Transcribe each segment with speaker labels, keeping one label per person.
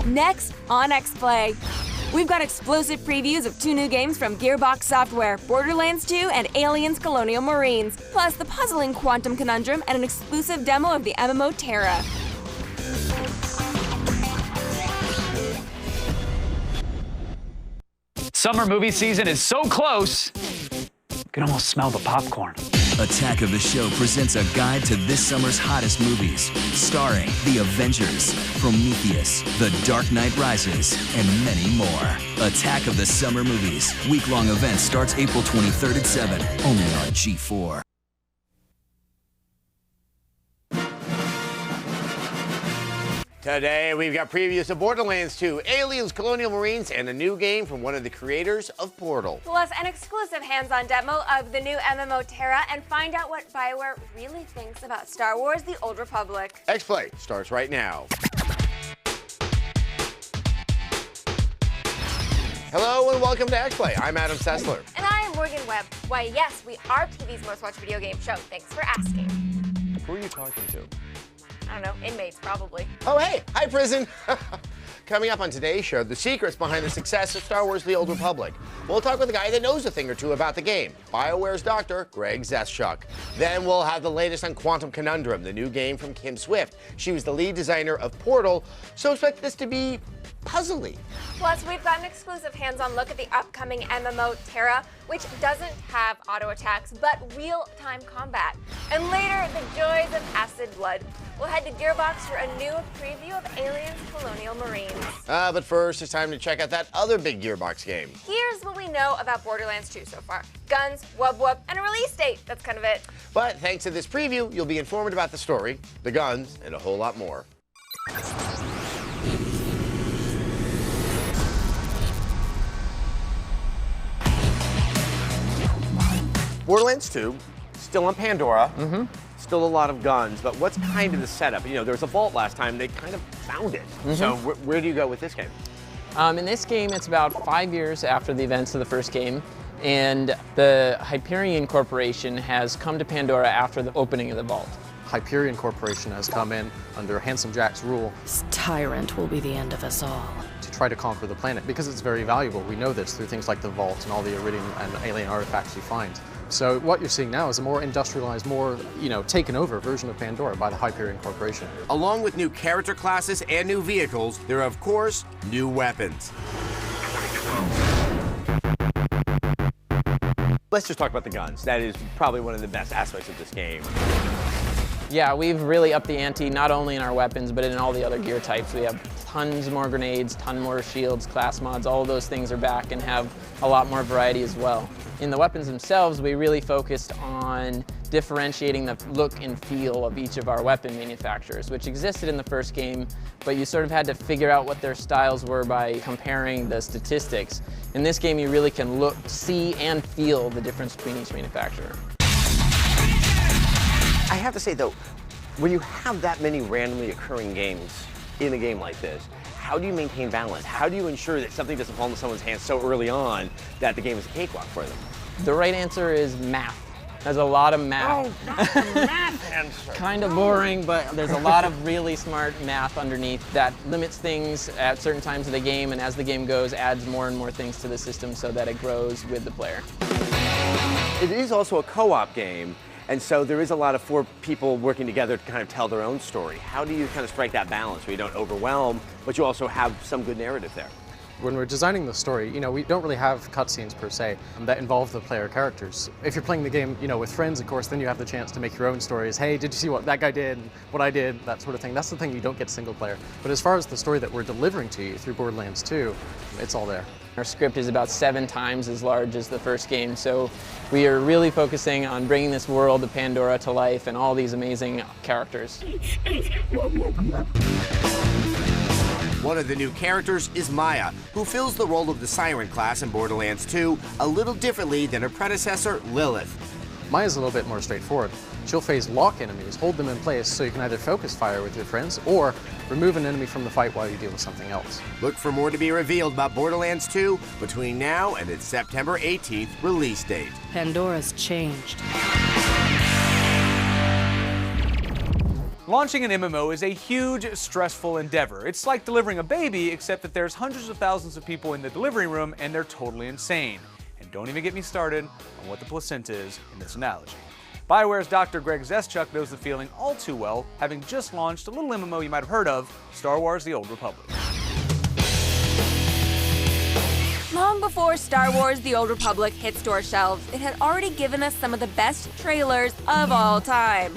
Speaker 1: Next on X-Play, we've got explosive previews of 2 new games from Gearbox Software, Borderlands 2 and Aliens Colonial Marines, plus the puzzling Quantum Conundrum and an exclusive demo of the MMO Tera.
Speaker 2: Summer movie season is so close, you can almost smell the popcorn.
Speaker 3: Attack of the Show presents a guide to this summer's hottest movies, starring The Avengers, Prometheus, The Dark Knight Rises, and many more. Attack of the Summer Movies. Week-long event starts April 23rd at 7, only on G4.
Speaker 4: Today, we've got previews of Borderlands 2, Aliens, Colonial Marines, and a new game from one of the creators of Portal.
Speaker 1: Plus, an exclusive hands-on demo of the new MMO Tera, and find out what BioWare really thinks about Star Wars: The Old Republic.
Speaker 4: X-Play starts right now. Hello and welcome to X-Play. I'm Adam Sessler.
Speaker 1: And I am Morgan Webb. Why, yes, we are TV's most watched video game show. Thanks for asking.
Speaker 4: Who are you talking to?
Speaker 1: I don't know, inmates probably.
Speaker 4: Oh, hey, hi, prison. Coming up on today's show, the secrets behind the success of Star Wars: The Old Republic. We'll talk with a guy that knows a thing or two about the game, BioWare's Dr. Greg Zeschuk. Then we'll have the latest on Quantum Conundrum, the new game from Kim Swift. She was the lead designer of Portal, so expect this to be puzzly.
Speaker 1: Plus, we've got an exclusive hands-on look at the upcoming MMO Tera, which doesn't have auto attacks, but real-time combat. And later, the joys of acid blood. We'll head to Gearbox for a new preview of Aliens Colonial Marines.
Speaker 4: But first, it's time to check out that other big Gearbox game.
Speaker 1: Here's what we know about Borderlands 2 so far. Guns, wub-wub, and a release date. That's kind of it.
Speaker 4: But thanks to this preview, you'll be informed about the story, the guns, and a whole lot more. Borderlands 2, still on Pandora. Still a lot of guns, but what's kind of the setup? You know, there was a vault last time, they kind of found it. So where do you go with this game?
Speaker 5: In this game, it's about 5 years after the events of the first game, and the Hyperion Corporation has come to Pandora after the opening of the vault.
Speaker 6: Hyperion Corporation has come in under Handsome Jack's rule.
Speaker 7: This tyrant will be the end of us all.
Speaker 6: To try to conquer the planet, because it's very valuable. We know this through things like the vault and all the iridium and alien artifacts you find. So what you're seeing now is a more industrialized, more, taken over version of Pandora by the Hyperion Corporation.
Speaker 4: Along with new character classes and new vehicles, there are, of course, new weapons. Let's just talk about the guns. That is probably one of the best aspects of this game.
Speaker 5: Yeah, we've really upped the ante, not only in our weapons, but in all the other gear types. We have tons more grenades, ton more shields, class mods, all of those things are back and have a lot more variety as well. In the weapons themselves, we really focused on differentiating the look and feel of each of our weapon manufacturers, which existed in the first game, but you sort of had to figure out what their styles were by comparing the statistics. In this game, you really can look, see, and feel the difference between each manufacturer.
Speaker 4: I have to say, though, when you have that many randomly occurring games in a game like this, how do you maintain balance? How do you ensure that something doesn't fall into someone's hands so early on that the game is a cakewalk for them?
Speaker 5: The right answer is math. There's a lot of math.
Speaker 4: Oh, not the math answer.
Speaker 5: Kind of boring, but there's a lot of really smart math underneath that limits things at certain times of the game, and as the game goes, adds more and more things to the system so that it grows with the player.
Speaker 4: It is also a co-op game, and so there is a lot of 4 people working together to kind of tell their own story. How do you kind of strike that balance where you don't overwhelm, but you also have some good narrative there?
Speaker 6: When we're designing the story, we don't really have cutscenes per se that involve the player characters. If you're playing the game, with friends, of course, then you have the chance to make your own stories. Hey, did you see what that guy did, what I did, that sort of thing. That's the thing you don't get single player. But as far as the story that we're delivering to you through Borderlands 2, it's all there.
Speaker 5: Our script is about 7 times as large as the first game, so we are really focusing on bringing this world of Pandora to life and all these amazing characters.
Speaker 4: One of the new characters is Maya, who fills the role of the Siren class in Borderlands 2 a little differently than her predecessor, Lilith.
Speaker 6: Maya's a little bit more straightforward. She'll phase lock enemies, hold them in place so you can either focus fire with your friends or remove an enemy from the fight while you deal with something else.
Speaker 4: Look for more to be revealed about Borderlands 2 between now and its September 18th release date.
Speaker 7: Pandora's changed.
Speaker 8: Launching an MMO is a huge, stressful endeavor. It's like delivering a baby, except that there's hundreds of thousands of people in the delivery room and they're totally insane. And don't even get me started on what the placenta is in this analogy. BioWare's Dr. Greg Zeschuk knows the feeling all too well, having just launched a little MMO you might have heard of, Star Wars: The Old Republic.
Speaker 1: Long before Star Wars: The Old Republic hit store shelves, it had already given us some of the best trailers of all time.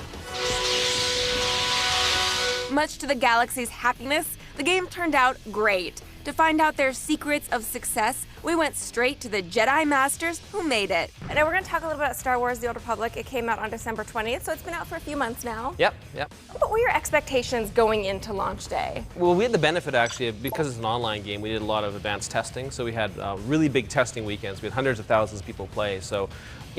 Speaker 1: Much to the galaxy's happiness, the game turned out great. To find out their secrets of success, we went straight to the Jedi Masters who made it. And now we're going to talk a little bit about Star Wars: The Old Republic. It came out on December 20th, so it's been out for a few months now.
Speaker 9: Yep.
Speaker 1: What were your expectations going into launch day?
Speaker 9: Well, we had the benefit, actually, because it's an online game, we did a lot of advanced testing, so we had really big testing weekends. We had hundreds of thousands of people play, so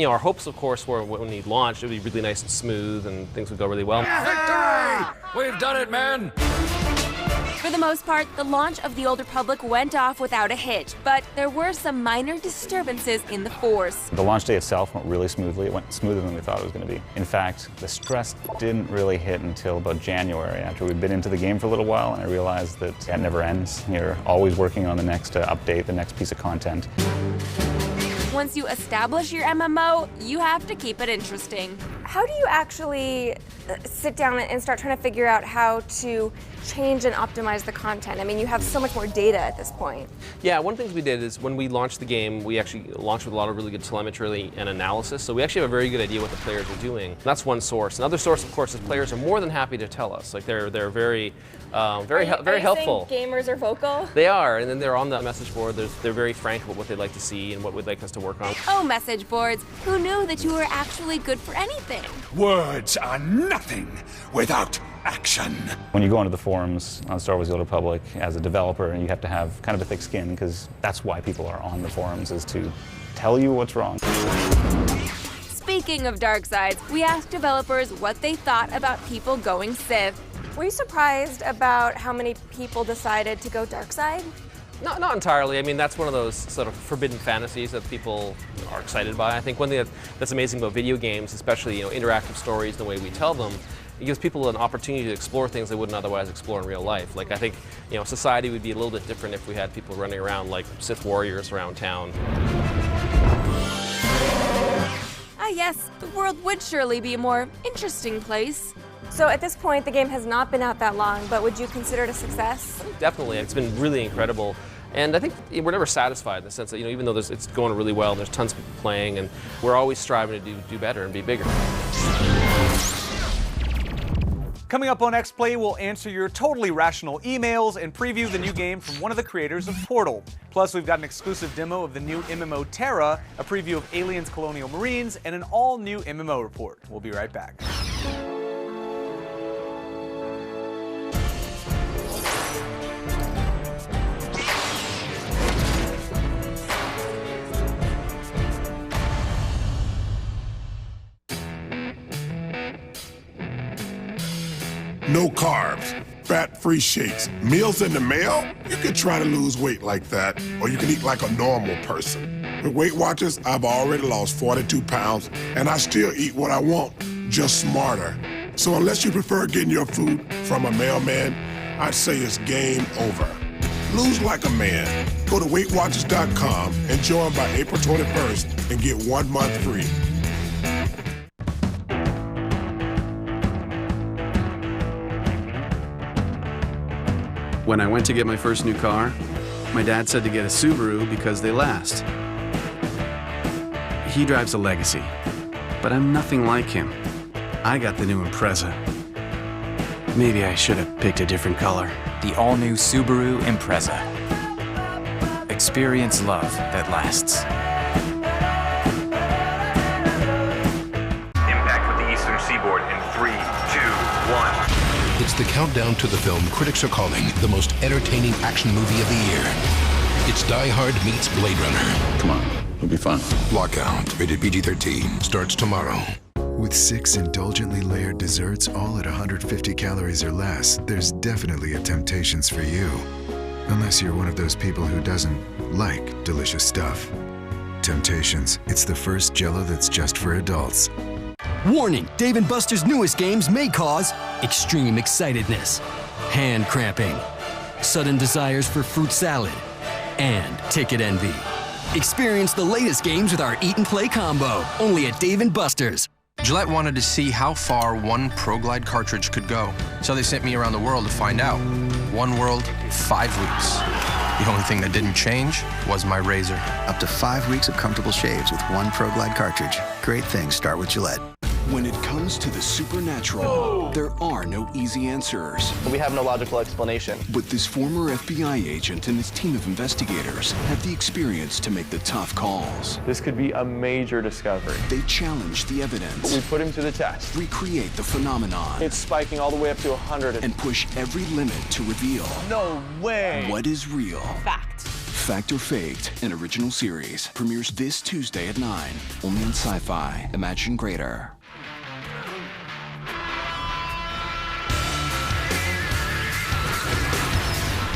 Speaker 9: our hopes, of course, were when we launched, it would be really nice and smooth and things would go really well.
Speaker 10: Victory! We've done it, men!
Speaker 1: For the most part, the launch of The Old Republic went off without a hitch, but there were some minor disturbances in the Force.
Speaker 11: The launch day itself went really smoothly. It went smoother than we thought it was going to be. In fact, the stress didn't really hit until about January, after we'd been into the game for a little while, and I realized that it never ends. You're always working on the next update, the next piece of content.
Speaker 1: Once you establish your MMO, you have to keep it interesting. How do you actually sit down and start trying to figure out how to change and optimize the content? I mean, you have so much more data at this point.
Speaker 9: Yeah, one of the things we did is when we launched the game, we actually launched with a lot of really good telemetry and analysis, so we actually have a very good idea what the players are doing. That's one source. Another source, of course, is players are more than happy to tell us. Like they're very helpful.
Speaker 1: Gamers are vocal?
Speaker 9: They are, and then they're on the message board. They're very frank about what they'd like to see and what we'd like us to work on.
Speaker 1: Oh, message boards. Who knew that you were actually good for anything?
Speaker 10: Words are nothing without action.
Speaker 11: When you go onto the forums on Star Wars: The Old Republic as a developer, you have to have kind of a thick skin, because that's why people are on the forums, is to tell you what's wrong.
Speaker 1: Speaking of dark sides, we asked developers what they thought about people going Sith. Were you surprised about how many people decided to go dark side?
Speaker 9: Not entirely. I mean, that's one of those sort of forbidden fantasies that people are excited by. I think one thing that's amazing about video games, especially interactive stories, the way we tell them, it gives people an opportunity to explore things they wouldn't otherwise explore in real life. Like I think, society would be a little bit different if we had people running around like Sith warriors around town.
Speaker 1: Ah yes, the world would surely be a more interesting place. So at this point, the game has not been out that long, but would you consider it a success?
Speaker 9: Definitely, it's been really incredible. And I think we're never satisfied in the sense that, even though it's going really well, and there's tons of people playing, and we're always striving to do better and be bigger.
Speaker 8: Coming up on X-Play, we'll answer your totally rational emails and preview the new game from one of the creators of Portal. Plus, we've got an exclusive demo of the new MMO Tera, a preview of Aliens, Colonial Marines, and an all-new MMO report. We'll be right back.
Speaker 10: No carbs, fat-free shakes, meals in the mail? You could try to lose weight like that, or you can eat like a normal person. With Weight Watchers, I've already lost 42 pounds, and I still eat what I want, just smarter. So unless you prefer getting your food from a mailman, I'd say it's game over. Lose like a man. Go to WeightWatchers.com and join by April 21st and get 1 month free.
Speaker 12: When I went to get my first new car, my dad said to get a Subaru because they last. He drives a Legacy, but I'm nothing like him. I got the new Impreza. Maybe I should have picked a different color.
Speaker 13: The all-new Subaru Impreza. Experience love that lasts.
Speaker 14: Impact with the Eastern Seaboard in 3, 2, 1.
Speaker 15: It's the countdown to the film critics are calling the most entertaining action movie of the year. It's Die Hard meets Blade Runner.
Speaker 12: Come on, it'll be fun.
Speaker 15: Lockout, rated PG-13, starts tomorrow.
Speaker 16: With 6 indulgently layered desserts, all at 150 calories or less, there's definitely a Temptations for you. Unless you're one of those people who doesn't like delicious stuff. Temptations, it's the first Jell-O that's just for adults.
Speaker 17: Warning, Dave & Buster's newest games may cause extreme excitedness, hand cramping, sudden desires for fruit salad, and ticket envy. Experience the latest games with our Eat and Play combo, only at Dave & Buster's.
Speaker 18: Gillette wanted to see how far one ProGlide cartridge could go, so they sent me around the world to find out. One world, 5 weeks. The only thing that didn't change was my razor.
Speaker 19: Up to 5 weeks of comfortable shaves with one ProGlide cartridge. Great things start with Gillette.
Speaker 20: When it comes to the supernatural, there are no easy answers.
Speaker 21: We have no logical explanation.
Speaker 20: But this former FBI agent and his team of investigators have the experience to make the tough calls.
Speaker 22: This could be a major discovery.
Speaker 20: They challenge the evidence.
Speaker 22: We put him to the test.
Speaker 20: Recreate the phenomenon.
Speaker 22: It's spiking all the way up to 100.
Speaker 20: And push every limit to reveal.
Speaker 22: No way!
Speaker 20: What is real?
Speaker 23: Fact.
Speaker 20: Fact or Faked, an original series. Premieres this Tuesday at 9. Only on Sci-Fi. Imagine greater.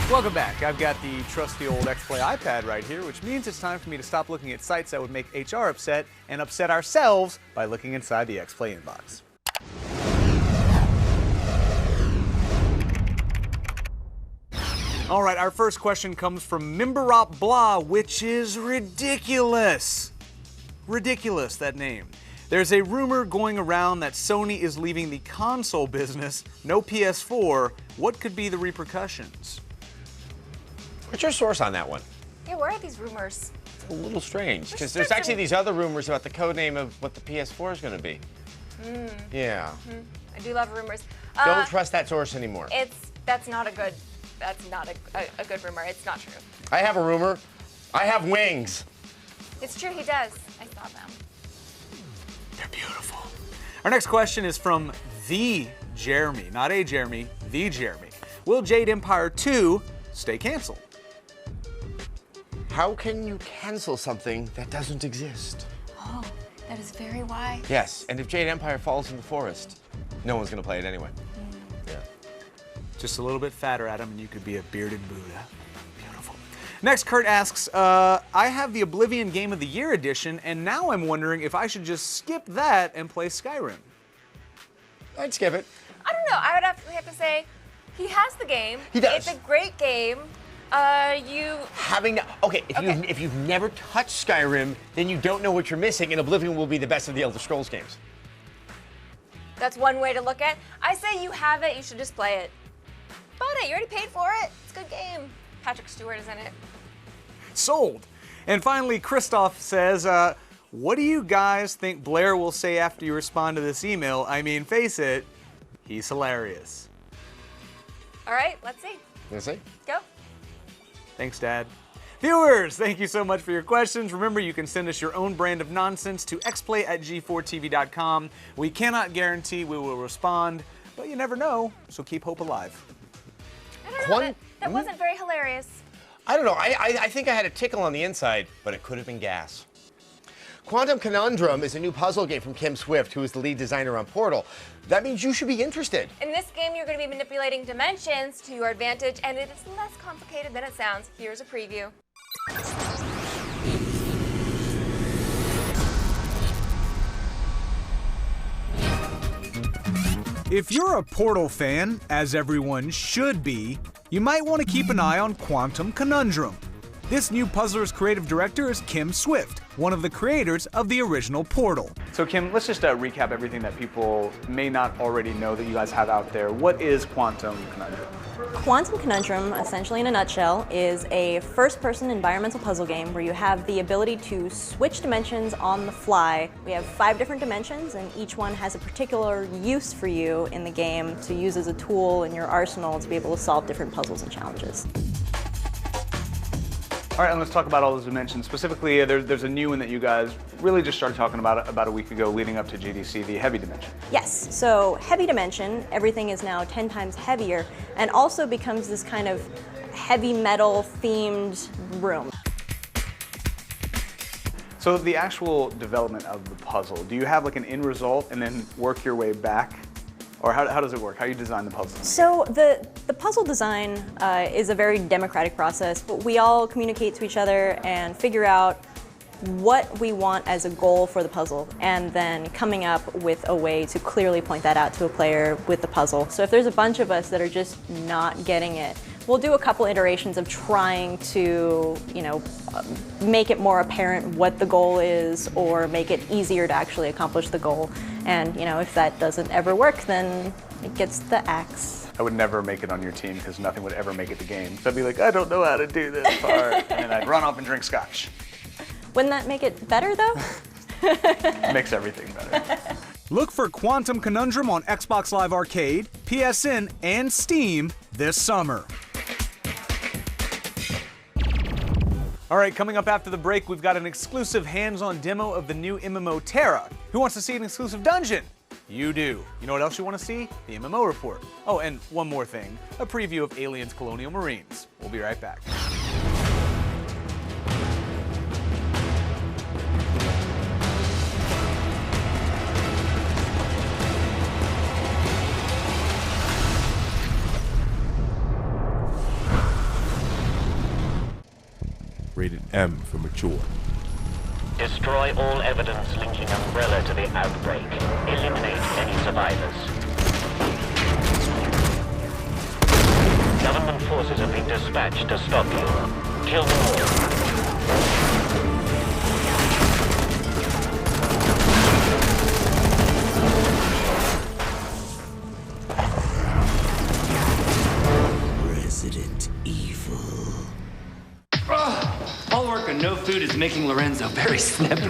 Speaker 8: Welcome back. I've got the trusty old X-Play iPad right here, which means it's time for me to stop looking at sites that would make HR upset and upset ourselves by looking inside the X-Play inbox. All right, our first question comes from Mimbarop Blah, which is ridiculous. Ridiculous, that name. There's a rumor going around that Sony is leaving the console business, no PS4. What could be the repercussions?
Speaker 4: What's your source on that one?
Speaker 1: Yeah, where are these rumors?
Speaker 4: It's a little strange, because there's actually these other rumors about the codename of what the PS4 is going to be. Yeah.
Speaker 1: I do love rumors.
Speaker 4: Don't trust that source anymore.
Speaker 1: That's not a good rumor. It's not true.
Speaker 4: I have a rumor. I have wings.
Speaker 1: It's true, he does. I saw them.
Speaker 8: They're beautiful. Our next question is from the Jeremy, not a Jeremy, the Jeremy. Will Jade Empire 2 stay canceled?
Speaker 4: How can you cancel something that doesn't exist?
Speaker 1: Oh, that is very wise.
Speaker 4: Yes, and if Jade Empire falls in the forest, no one's going to play it anyway. Yeah.
Speaker 8: Just a little bit fatter, Adam, and you could be a bearded Buddha. Beautiful. Next, Kurt asks, I have the Oblivion Game of the Year edition, and now I'm wondering if I should just skip that and play Skyrim.
Speaker 4: I'd skip it.
Speaker 1: I don't know. I would have to say, he has the game.
Speaker 4: He does.
Speaker 1: It's a great game.
Speaker 4: If you've never touched Skyrim, then you don't know what you're missing, and Oblivion will be the best of the Elder Scrolls games.
Speaker 1: That's one way to look at it. I say you have it, you should just play it. Bought it, you already paid for it. It's a good game. Patrick Stewart is in it.
Speaker 8: Sold. And finally, Christoph says, what do you guys think Blair will say after you respond to this email? I mean, face it, he's hilarious.
Speaker 1: All right, let's see.
Speaker 4: Let's see.
Speaker 1: Go.
Speaker 8: Thanks, Dad. Viewers, thank you so much for your questions. Remember, you can send us your own brand of nonsense to xplay@g4tv.com. We cannot guarantee we will respond, but you never know, so keep hope alive.
Speaker 1: I don't know, that wasn't very hilarious.
Speaker 4: I don't know. I think I had a tickle on the inside, but it could have been gas. Quantum Conundrum is a new puzzle game from Kim Swift, who is the lead designer on Portal. That means you should be interested.
Speaker 1: In this game, you're going to be manipulating dimensions to your advantage, and it is less complicated than it sounds. Here's a preview.
Speaker 8: If you're a Portal fan, as everyone should be, you might want to keep an eye on Quantum Conundrum. This new puzzler's creative director is Kim Swift, one of the creators of the original Portal. So Kim, let's just recap everything that people may not already know that you guys have out there. What is Quantum Conundrum?
Speaker 23: Quantum Conundrum, essentially in a nutshell, is a first-person environmental puzzle game where you have the ability to switch dimensions on the fly. We have 5 different dimensions, and each one has a particular use for you in the game to use as a tool in your arsenal to be able to solve different puzzles and challenges.
Speaker 8: All right, and let's talk about all those dimensions. Specifically, there's a new one that you guys really just started talking about a week ago leading up to GDC, the heavy dimension.
Speaker 23: Yes, so heavy dimension, everything is now 10 times heavier and also becomes this kind of heavy metal themed room.
Speaker 8: So the actual development of the puzzle, do you have like an end result and then work your way back? Or how does it work? How do you design the puzzle?
Speaker 23: So the puzzle design is a very democratic process, but we all communicate to each other and figure out what we want as a goal for the puzzle, and then coming up with a way to clearly point that out to a player with the puzzle. So if there's a bunch of us that are just not getting it, we'll do a couple iterations of trying to, make it more apparent what the goal is, or make it easier to actually accomplish the goal. And, if that doesn't ever work, then it gets the axe.
Speaker 8: I would never make it on your team because nothing would ever make it to game. So I'd be like, I don't know how to do this part. And then I'd run off and drink scotch.
Speaker 23: Wouldn't that make it better, though?
Speaker 8: Makes everything better. Look for Quantum Conundrum on Xbox Live Arcade, PSN, and Steam this summer. All right, coming up after the break, we've got an exclusive hands-on demo of the new MMO Tera. Who wants to see an exclusive dungeon? You do. You know what else you want to see? The MMO Report. Oh, and one more thing, a preview of Aliens Colonial Marines. We'll be right back.
Speaker 2: Rated M for mature.
Speaker 3: Destroy all evidence linking Umbrella to the outbreak. Eliminate any survivors. Government forces have been dispatched to stop you. Kill them all.
Speaker 21: Resident Evil. All work and no food is making Lorenzo very snippy.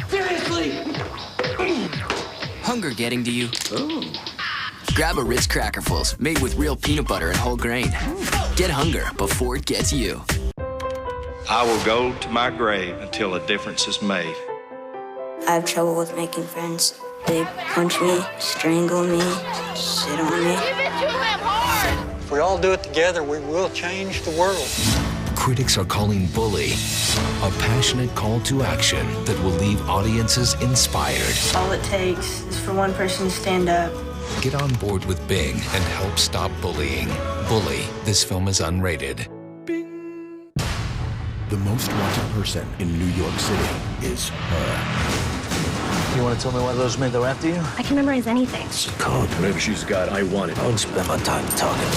Speaker 21: Seriously?
Speaker 24: Hunger getting to you? Ooh. Grab a Ritz Crackerfuls made with real peanut butter and whole grain. Get hunger before it gets you.
Speaker 25: I will go to my grave until a difference is made.
Speaker 26: I have trouble with making friends. They punch me, strangle me, sit on me.
Speaker 27: If we all do it together, we will change the world.
Speaker 28: Critics are calling Bully a passionate call to action that will leave audiences inspired.
Speaker 26: All it takes is for one person to stand up.
Speaker 28: Get on board with Bing and help stop bullying. Bully, this film is unrated.
Speaker 15: The most wanted person in New York City is her.
Speaker 27: You want to tell me why those men go after you?
Speaker 26: I can memorize anything.
Speaker 15: It's a code. Whatever she's got, I want it. I won't spend my time talking.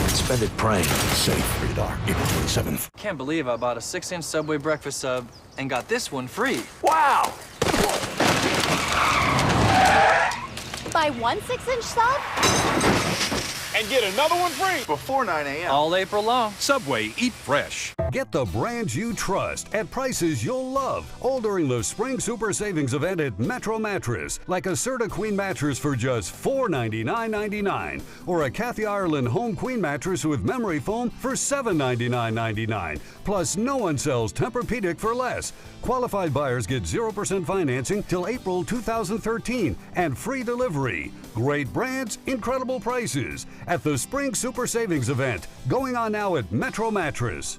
Speaker 15: Spend it praying. Safe. Rated R. April 27th.
Speaker 29: Can't believe I bought a 6-inch Subway breakfast sub and got this one free.
Speaker 27: Wow!
Speaker 30: Buy one 6-inch sub?
Speaker 27: And get another one free before 9 a.m.
Speaker 29: All April long.
Speaker 31: Subway, eat fresh. Get the brands you trust at prices you'll love. All during the Spring Super Savings event at Metro Mattress. Like a Serta Queen mattress for just $499.99. Or a Kathy Ireland Home Queen mattress with memory foam for $799.99. Plus, no one sells Tempur-Pedic for less. Qualified buyers get 0% financing till April 2013 and free delivery. Great brands, incredible prices at the Spring Super Savings event going on now at Metro Mattress.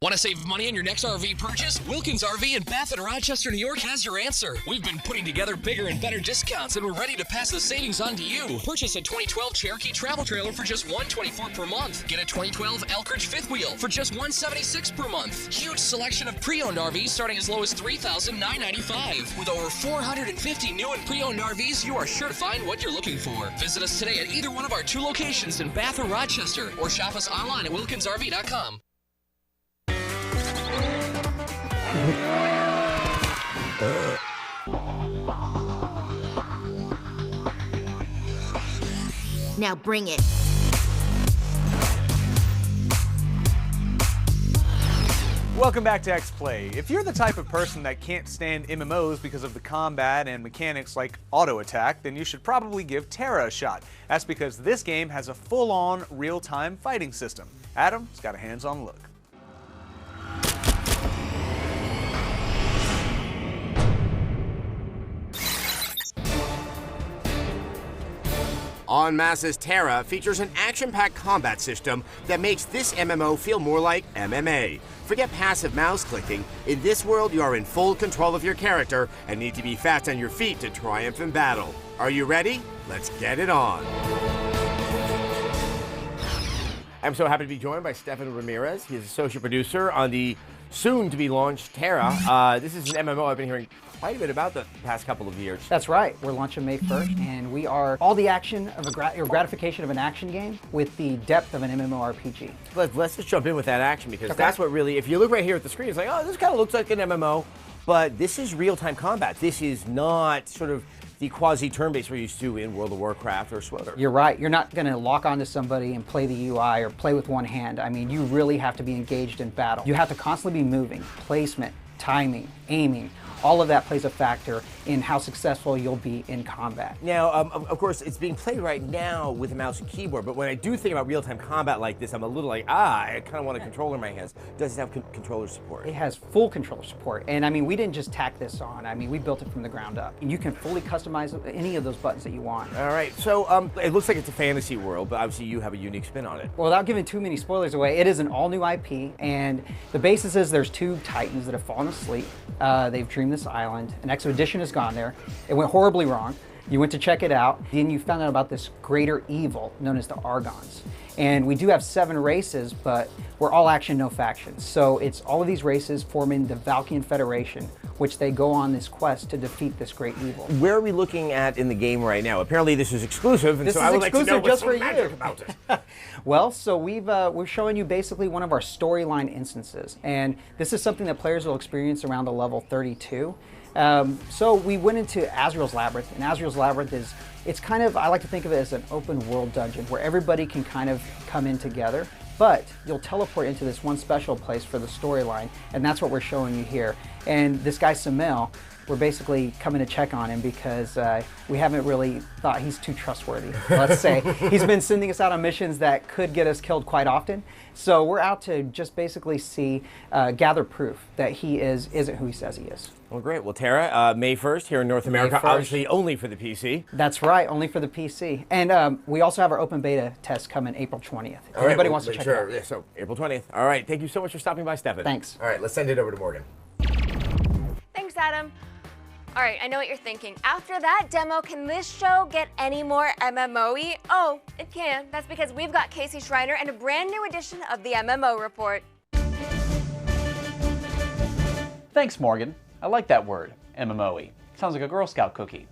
Speaker 32: Want to save money on your next RV purchase? Wilkins RV in Bath and Rochester, New York has your answer. We've been putting together bigger and better discounts, and we're ready to pass the savings on to you. Purchase a 2012 Cherokee travel trailer for just $124 per month. Get a 2012 Elkridge fifth wheel for just $176 per month. Huge selection of pre-owned RVs starting as low as $3,995. With over 450 new and pre-owned RVs, you are sure to find what you're looking for. Visit us today at either one of our 2 locations in Bath or Rochester, or shop us online at wilkinsrv.com.
Speaker 30: Now bring it.
Speaker 8: Welcome back to X-Play. If you're the type of person that can't stand MMOs because of the combat and mechanics like auto attack, then you should probably give Tera a shot. That's because this game has a full-on real-time fighting system. Adam's got a hands-on look.
Speaker 4: En Masse's Tera features an action-packed combat system that makes this MMO feel more like MMA. Forget passive mouse clicking. In this world, you are in full control of your character and need to be fast on your feet to triumph in battle. Are you ready? Let's get it on. I'm so happy to be joined by Stefan Ramirez. He's associate producer on the soon-to-be-launched Tera. This is an MMO I've been hearing quite a bit about the past couple of years.
Speaker 5: That's right. We're launching May 1st, and we are all the action of or gratification of an action game with the depth of an MMORPG.
Speaker 4: Let's just jump in with that action, because that's what really, if you look right here at the screen, it's like, oh, this kind of looks like an MMO, but this is real-time combat. This is not sort of the quasi-turn-based we're used to in World of Warcraft or SWTOR.
Speaker 5: You're right. You're not going to lock onto somebody and play the UI or play with one hand. I mean, you really have to be engaged in battle. You have to constantly be moving, placement, timing, aiming. All of that plays a factor in how successful you'll be in combat.
Speaker 4: Now, of course, it's being played right now with a mouse and keyboard, but when I do think about real-time combat like this, I'm a little like, I kind of want a controller in my hands. Does it have controller support?
Speaker 5: It has full controller support, and I mean, we didn't just tack this on. I mean, we built it from the ground up. And you can fully customize any of those buttons that you want.
Speaker 4: All right, so it looks like it's a fantasy world, but obviously you have a unique spin on it.
Speaker 5: Well, without giving too many spoilers away, it is an all-new IP, and the basis is there's two titans that have fallen asleep. They've dreamed this island. An expedition has gone there. It went horribly wrong. You went to check it out. Then you found out about this greater evil known as the Argons. And we do have 7 races, but we're all action, no factions. So it's all of these races forming the Valkyrian Federation, which they go on this quest to defeat this great evil.
Speaker 4: Where are we looking at in the game right now? Apparently this is exclusive, and so I would like to know what's so magic about it.
Speaker 5: Well, so we're showing you basically one of our storyline instances, and this is something that players will experience around the level 32. So we went into Azrael's Labyrinth, and Azrael's Labyrinth it's kind of, I like to think of it as an open world dungeon where everybody can kind of come in together, but you'll teleport into this one special place for the storyline, and that's what we're showing you here. And this guy Samel, we're basically coming to check on him because we haven't really thought he's too trustworthy, let's say. He's been sending us out on missions that could get us killed quite often. So we're out to just basically gather proof that he isn't who he says he is.
Speaker 4: Well, great. Well, Tera, May 1st here in North America, obviously only for the PC.
Speaker 5: That's right, only for the PC. And we also have our open beta test coming April 20th. If anybody wants to check it out.
Speaker 4: Yeah, so April 20th. All right, thank you so much for stopping by, Stefan.
Speaker 5: Thanks.
Speaker 4: All right, let's send it over to Morgan.
Speaker 1: Thanks, Adam. All right, I know what you're thinking. After that demo, can this show get any more MMO-y? Oh, it can. That's because we've got Casey Schreiner and a brand new edition of the MMO Report.
Speaker 6: Thanks, Morgan. I like that word, MMO-y. Sounds like a Girl Scout cookie.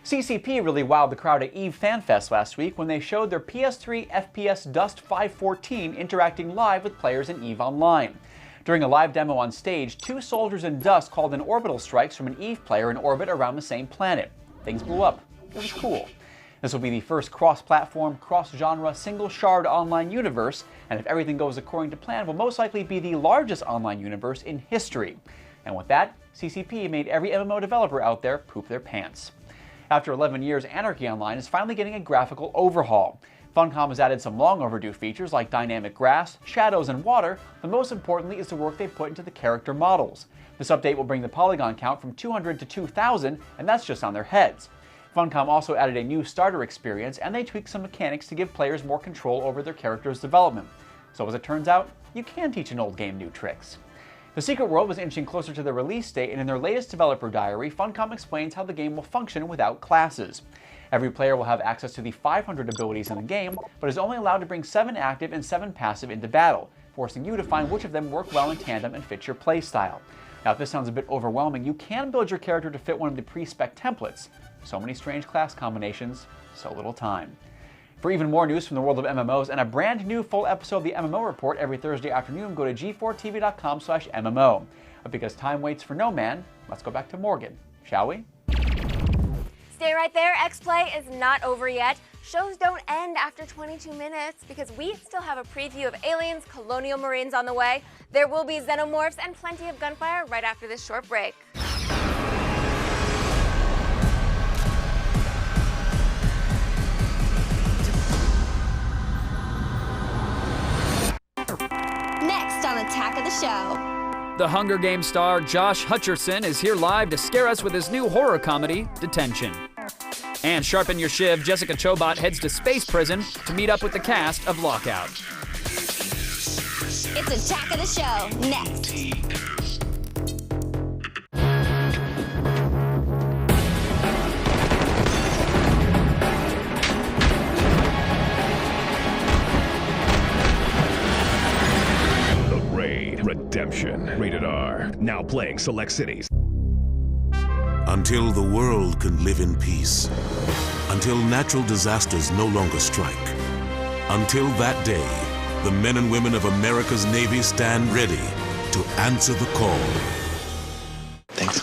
Speaker 6: CCP really wowed the crowd at EVE FanFest last week when they showed their PS3 FPS Dust 514 interacting live with players in EVE Online. During a live demo on stage, 2 soldiers in Dust called in orbital strikes from an EVE player in orbit around the same planet. Things blew up. It was cool. This will be the first cross-platform, cross-genre, single-shard online universe, and if everything goes according to plan, will most likely be the largest online universe in history. And with that, CCP made every MMO developer out there poop their pants. After 11 years, Anarchy Online is finally getting a graphical overhaul. Funcom has added some long overdue features like dynamic grass, shadows, and water, but most importantly is the work they put into the character models. This update will bring the polygon count from 200 to 2,000, and that's just on their heads. Funcom also added a new starter experience, and they tweaked some mechanics to give players more control over their character's development. So as it turns out, you can teach an old game new tricks. The Secret World was inching closer to the release date, and in their latest developer diary, Funcom explains how the game will function without classes. Every player will have access to the 500 abilities in the game, but is only allowed to bring 7 active and 7 passive into battle, forcing you to find which of them work well in tandem and fit your playstyle. Now, if this sounds a bit overwhelming, you can build your character to fit one of the pre-spec templates. So many strange class combinations, so little time. For even more news from the world of MMOs and a brand new full episode of the MMO Report every Thursday afternoon, go to g4tv.com/MMO. But because time waits for no man, let's go back to Morgan, shall we?
Speaker 1: Stay right there, X-Play is not over yet. Shows don't end after 22 minutes because we still have a preview of Aliens, Colonial Marines on the way. There will be xenomorphs and plenty of gunfire right after this short break.
Speaker 30: Next on Attack of the Show.
Speaker 7: The Hunger Games star Josh Hutcherson is here live to scare us with his new horror comedy, Detention. And sharpen your shiv, Jessica Chobot heads to space prison to meet up with the cast of Lockout.
Speaker 30: It's Attack of the Show, next.
Speaker 9: Redemption. Rated R. Now playing select cities.
Speaker 2: Until the world can live in peace. Until natural disasters no longer strike. Until that day, the men and women of America's Navy stand ready to answer the call.
Speaker 10: Thanks.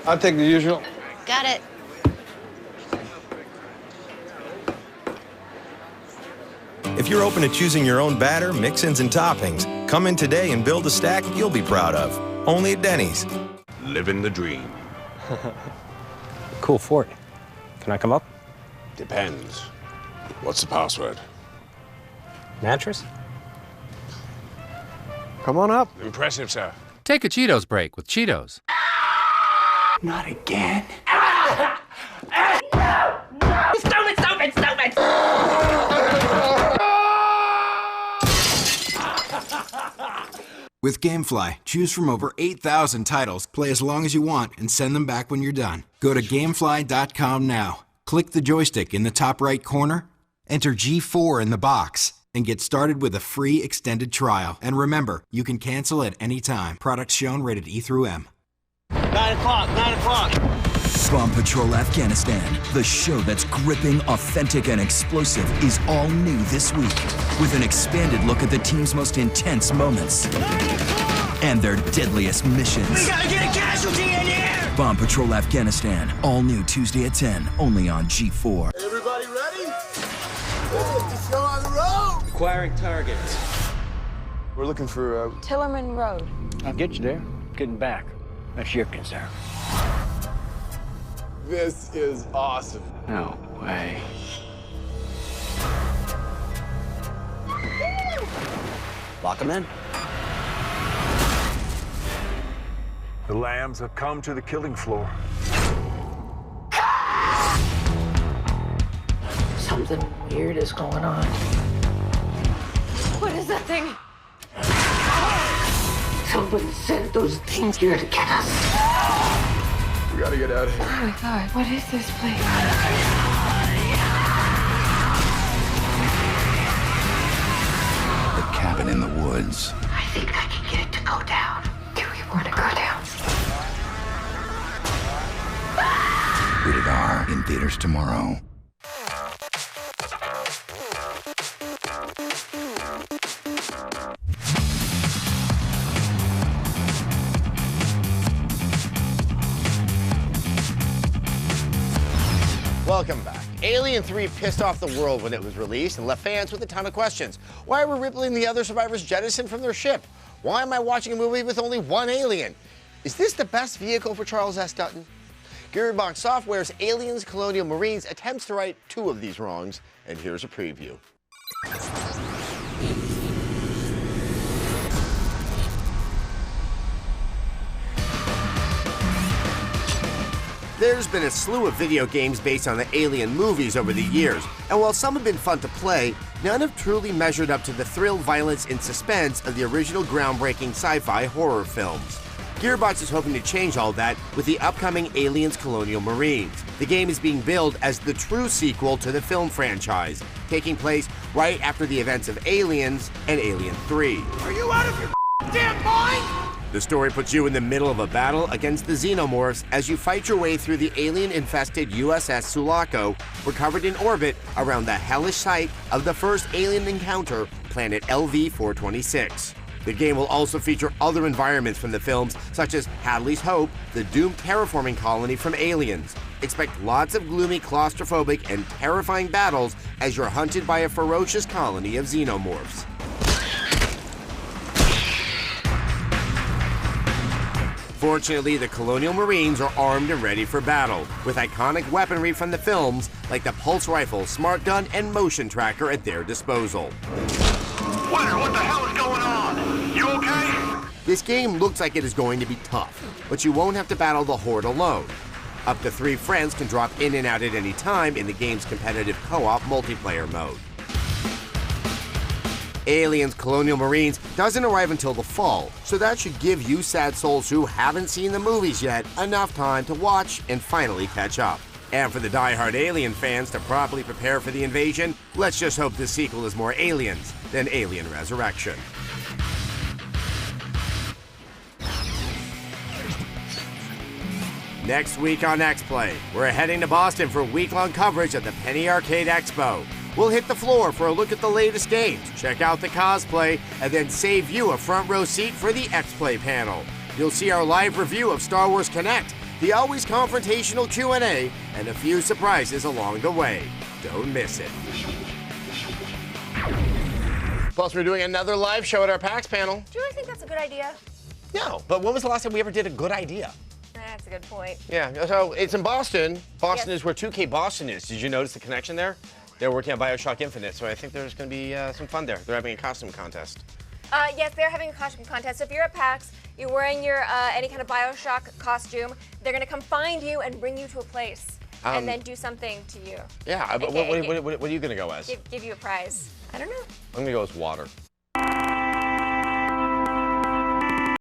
Speaker 10: I'll take the usual.
Speaker 30: Got it.
Speaker 11: If you're open to choosing your own batter, mix-ins, and toppings, come in today and build a stack you'll be proud of. Only at Denny's.
Speaker 2: Living the dream.
Speaker 10: Cool fort. Can I come up?
Speaker 2: Depends. What's the password?
Speaker 10: Mattress? Come on up.
Speaker 2: Impressive, sir.
Speaker 12: Take a Cheetos break with Cheetos.
Speaker 10: Not again.
Speaker 30: Stupid, stupid, stupid!
Speaker 13: With GameFly, choose from over 8,000 titles, play as long as you want, and send them back when you're done. Go to GameFly.com now. Click the joystick in the top right corner, enter G4 in the box, and get started with a free extended trial. And remember, you can cancel at any time. Products shown rated E through M.
Speaker 10: 9 o'clock, 9 o'clock.
Speaker 14: Bomb Patrol Afghanistan, the show that's gripping, authentic, and explosive, is all new this week with an expanded look at the team's most intense moments and their deadliest missions.
Speaker 30: We gotta get a casualty in here!
Speaker 14: Bomb Patrol Afghanistan, all new Tuesday at 10, only on G4.
Speaker 30: Everybody ready? Let's go on the road!
Speaker 10: Acquiring targets.
Speaker 11: We're looking for,
Speaker 23: Tillerman Road.
Speaker 10: I'll get you there. Getting back. That's your concern.
Speaker 11: This is awesome.
Speaker 10: No way.
Speaker 11: Lock them in.
Speaker 10: The lambs have come to the killing floor.
Speaker 30: Something weird is going on. What is that thing? Somebody sent those things here to get us.
Speaker 11: We gotta get out of here.
Speaker 30: Oh my God, what is this place?
Speaker 13: The cabin in the woods.
Speaker 30: I think I can get it to go down. Do we want to go down?
Speaker 13: Rated R in theaters tomorrow.
Speaker 4: Welcome back. Alien 3 pissed off the world when it was released and left fans with a ton of questions. Why were Ripley and the other survivors jettisoned from their ship? Why am I watching a movie with only one alien? Is this the best vehicle for Charles S. Dutton? Gearbox Software's Aliens Colonial Marines attempts to right two of these wrongs, and here's a preview. There's been a slew of video games based on the Alien movies over the years, and while some have been fun to play, none have truly measured up to the thrill, violence, and suspense of the original groundbreaking sci-fi horror films. Gearbox is hoping to change all that with the upcoming Aliens Colonial Marines. The game is being billed as the true sequel to the film franchise, taking place right after the events of Aliens and Alien 3.
Speaker 30: Are you out of your damn mind?
Speaker 4: The story puts you in the middle of a battle against the xenomorphs as you fight your way through the alien-infested USS Sulaco, recovered in orbit around the hellish site of the first alien encounter, planet LV-426. The game will also feature other environments from the films, such as Hadley's Hope, the doomed terraforming colony from Aliens. Expect lots of gloomy, claustrophobic, and terrifying battles as you're hunted by a ferocious colony of xenomorphs. Fortunately, the Colonial Marines are armed and ready for battle, with iconic weaponry from the films like the pulse rifle, smart gun, and motion tracker at their disposal.
Speaker 30: Winter, what the hell is going on? You okay?
Speaker 4: This game looks like it is going to be tough, but you won't have to battle the Horde alone. Up to 3 friends can drop in and out at any time in the game's competitive co-op multiplayer mode. Aliens Colonial Marines doesn't arrive until the fall, so that should give you sad souls who haven't seen the movies yet enough time to watch and finally catch up. And for the die-hard Alien fans to properly prepare for the invasion, let's just hope this sequel is more Aliens than Alien Resurrection. Next week on X-Play, we're heading to Boston for week-long coverage of the Penny Arcade Expo. We'll hit the floor for a look at the latest games, check out the cosplay, and then save you a front row seat for the X-Play panel. You'll see our live review of Star Wars Connect, the always confrontational Q&A, and a few surprises along the way. Don't miss it. Plus, we're doing another live show at our PAX panel.
Speaker 1: Do you really think that's a good idea?
Speaker 4: No, but when was the last time we ever did a good idea?
Speaker 1: That's a good point.
Speaker 4: Yeah, so it's in Boston. Boston is where 2K Boston is. Did you notice the connection there? They're working on BioShock Infinite, so I think there's going to be some fun there. They're having a costume contest.
Speaker 1: Yes, they're having a costume contest. So if you're at PAX, you're wearing your any kind of BioShock costume, they're going to come find you and bring you to a place and then do something to you.
Speaker 4: Yeah, but what are you going to go as?
Speaker 1: Give you a prize. I don't know.
Speaker 4: I'm going to go as water.